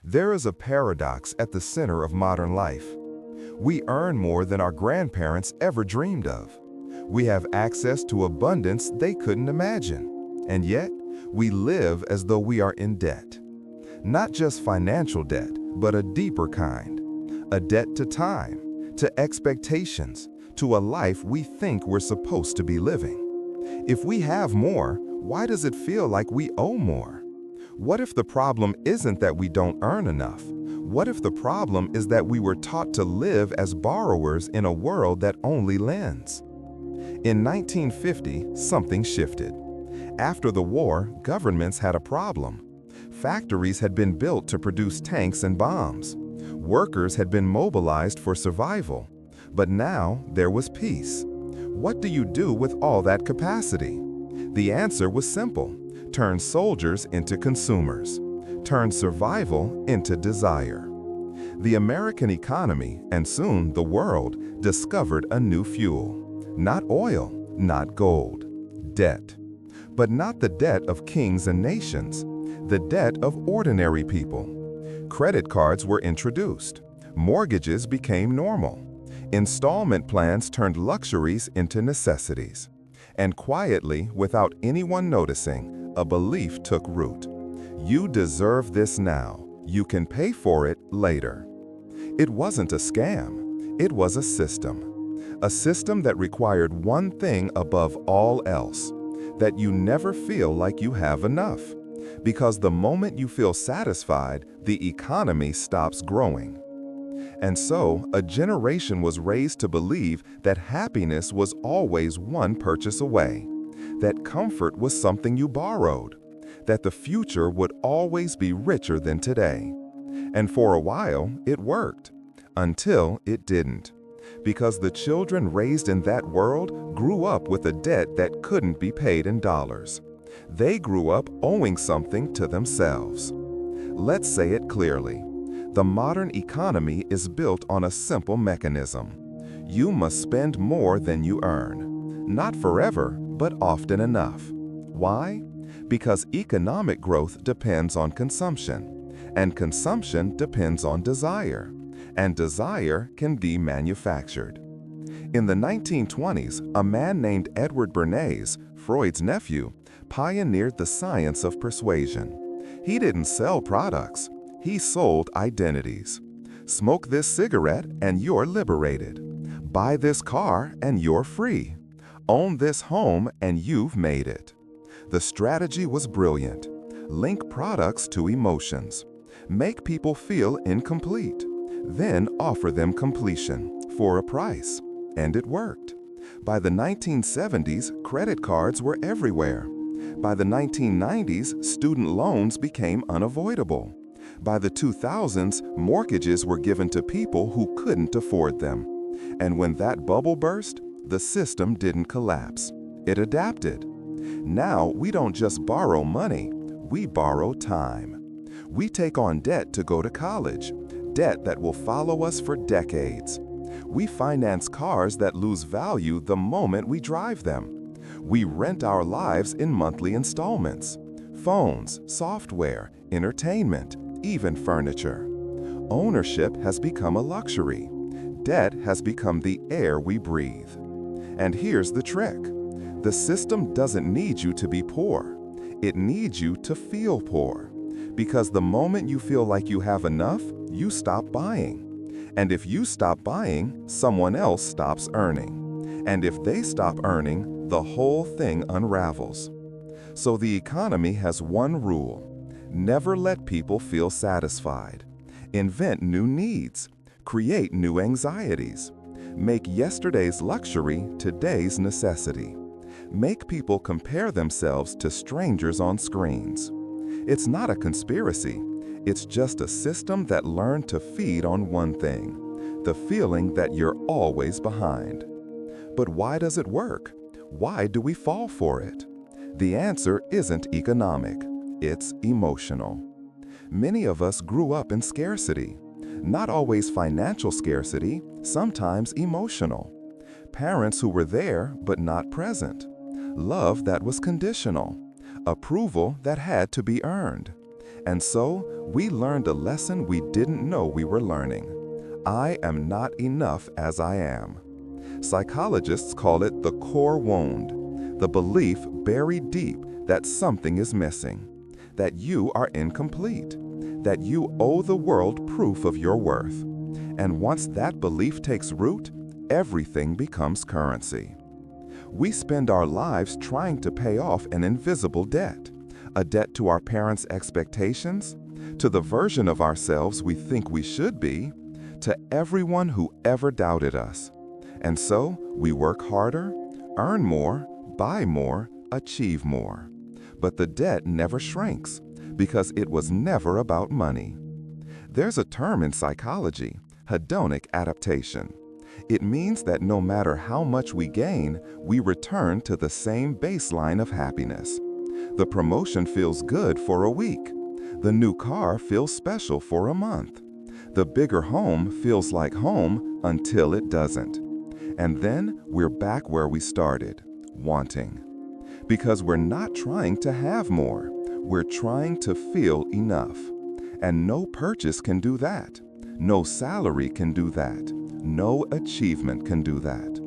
There is a paradox at the center of modern life. We earn more than our grandparents ever dreamed of. We have access to abundance they couldn't imagine. And yet, we live as though we are in debt. Not just financial debt, but a deeper kind. A debt to time, to expectations, to a life we think we're supposed to be living. If we have more, why does it feel like we owe more? What if the problem isn't that we don't earn enough? What if the problem is that we were taught to live as borrowers in a world that only lends? In 1950, something shifted. After the war, governments had a problem. Factories had been built to produce tanks and bombs. Workers had been mobilized for survival. But now there was peace. What do you do with all that capacity? The answer was simple. Turn soldiers into consumers. Turn survival into desire. The American economy, and soon the world, discovered a new fuel. Not oil, not gold. Debt. But not the debt of kings and nations. The debt of ordinary people. Credit cards were introduced. Mortgages became normal. Installment plans turned luxuries into necessities. And quietly, without anyone noticing, a belief took root. You deserve this now. You can pay for it later. It wasn't a scam. It was a system. A system that required one thing above all else, that you never feel like you have enough. Because the moment you feel satisfied, the economy stops growing. And so, a generation was raised to believe that happiness was always one purchase away, that comfort was something you borrowed, that the future would always be richer than today. And for a while, it worked, until it didn't. Because the children raised in that world grew up with a debt that couldn't be paid in dollars. They grew up owing something to themselves. Let's say it clearly. The modern economy is built on a simple mechanism. You must spend more than you earn. Not forever, but often enough. Why? Because economic growth depends on consumption, and consumption depends on desire, and desire can be manufactured. In the 1920s, a man named Edward Bernays, Freud's nephew, pioneered the science of persuasion. He didn't sell products. He sold identities. Smoke this cigarette and you're liberated. Buy this car and you're free. Own this home and you've made it. The strategy was brilliant. Link products to emotions. Make people feel incomplete. Then offer them completion for a price. And it worked. By the 1970s, credit cards were everywhere. By the 1990s, student loans became unavoidable. By the 2000s, mortgages were given to people who couldn't afford them. And when that bubble burst, the system didn't collapse. It adapted. Now, we don't just borrow money, we borrow time. We take on debt to go to college, debt that will follow us for decades. We finance cars that lose value the moment we drive them. We rent our lives in monthly installments. Phones, software, entertainment, even furniture. Ownership has become a luxury. Debt has become the air we breathe. And here's the trick. The system doesn't need you to be poor. It needs you to feel poor. Because the moment you feel like you have enough, you stop buying. And if you stop buying, someone else stops earning. And if they stop earning, the whole thing unravels. So the economy has one rule. Never let people feel satisfied. Invent new needs. Create new anxieties. Make yesterday's luxury today's necessity. Make people compare themselves to strangers on screens. It's not a conspiracy. It's just a system that learned to feed on one thing, the feeling that you're always behind. But why does it work? Why do we fall for it? The answer isn't economic. It's emotional. Many of us grew up in scarcity. Not always financial scarcity, sometimes emotional. Parents who were there but not present. Love that was conditional. Approval that had to be earned. And so, we learned a lesson we didn't know we were learning. I am not enough as I am. Psychologists call it the core wound, the belief buried deep that something is missing, that you are incomplete, that you owe the world proof of your worth. And once that belief takes root, everything becomes currency. We spend our lives trying to pay off an invisible debt, a debt to our parents' expectations, to the version of ourselves we think we should be, to everyone who ever doubted us. And so, we work harder, earn more, buy more, achieve more. But the debt never shrinks, because it was never about money. There's a term in psychology, hedonic adaptation. It means that no matter how much we gain, we return to the same baseline of happiness. The promotion feels good for a week. The new car feels special for a month. The bigger home feels like home until it doesn't. And then we're back where we started, wanting. Because we're not trying to have more, we're trying to feel enough. And no purchase can do that. No salary can do that. No achievement can do that.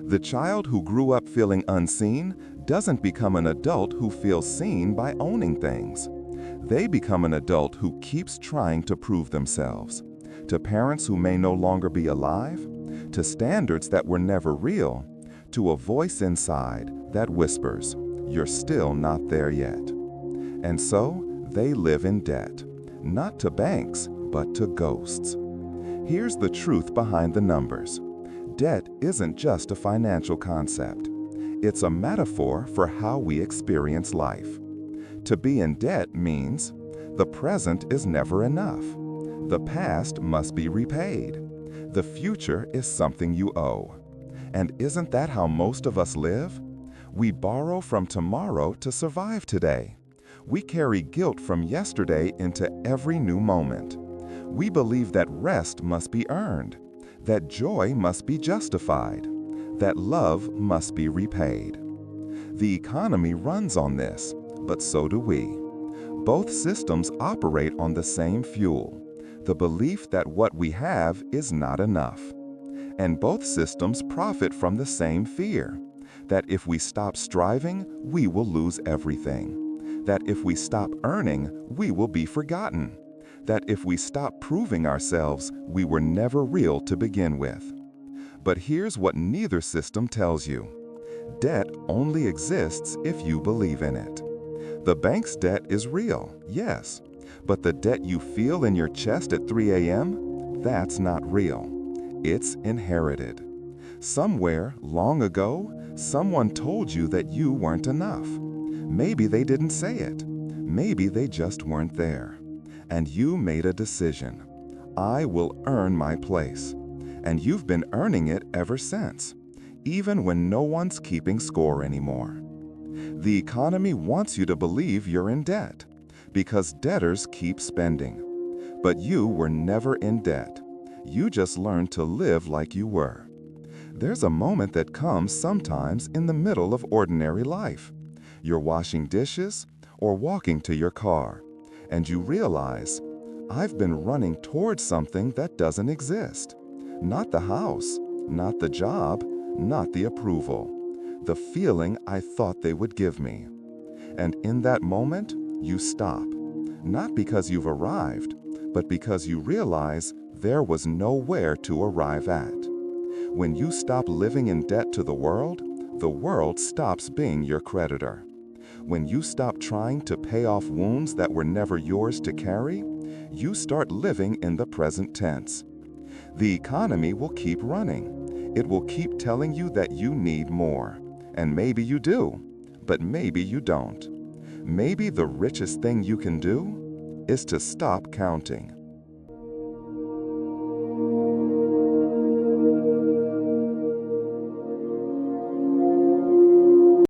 The child who grew up feeling unseen doesn't become an adult who feels seen by owning things. They become an adult who keeps trying to prove themselves. To parents who may no longer be alive, to standards that were never real, to a voice inside that whispers, "You're still not there yet." And so, they live in debt, not to banks, but to ghosts. Here's the truth behind the numbers. Debt isn't just a financial concept. It's a metaphor for how we experience life. To be in debt means the present is never enough. The past must be repaid. The future is something you owe. And isn't that how most of us live? We borrow from tomorrow to survive today. We carry guilt from yesterday into every new moment. We believe that rest must be earned, that joy must be justified, that love must be repaid. The economy runs on this, but so do we. Both systems operate on the same fuel, the belief that what we have is not enough. And both systems profit from the same fear, that if we stop striving, we will lose everything, that if we stop earning, we will be forgotten, that if we stop proving ourselves, we were never real to begin with. But here's what neither system tells you. Debt only exists if you believe in it. The bank's debt is real, yes, but the debt you feel in your chest at 3 a.m., that's not real. It's inherited. Somewhere, long ago, someone told you that you weren't enough. Maybe they didn't say it. Maybe they just weren't there. And you made a decision. I will earn my place. And you've been earning it ever since, even when no one's keeping score anymore. The economy wants you to believe you're in debt, because debtors keep spending. But you were never in debt. You just learned to live like you were. There's a moment that comes sometimes in the middle of ordinary life. You're washing dishes or walking to your car, and you realize, I've been running towards something that doesn't exist. Not the house, not the job, not the approval. The feeling I thought they would give me. And in that moment, you stop. Not because you've arrived, but because you realize there was nowhere to arrive at. When you stop living in debt to the world stops being your creditor. When you stop trying to pay off wounds that were never yours to carry, you start living in the present tense. The economy will keep running. It will keep telling you that you need more. And maybe you do, but maybe you don't. Maybe the richest thing you can do is to stop counting.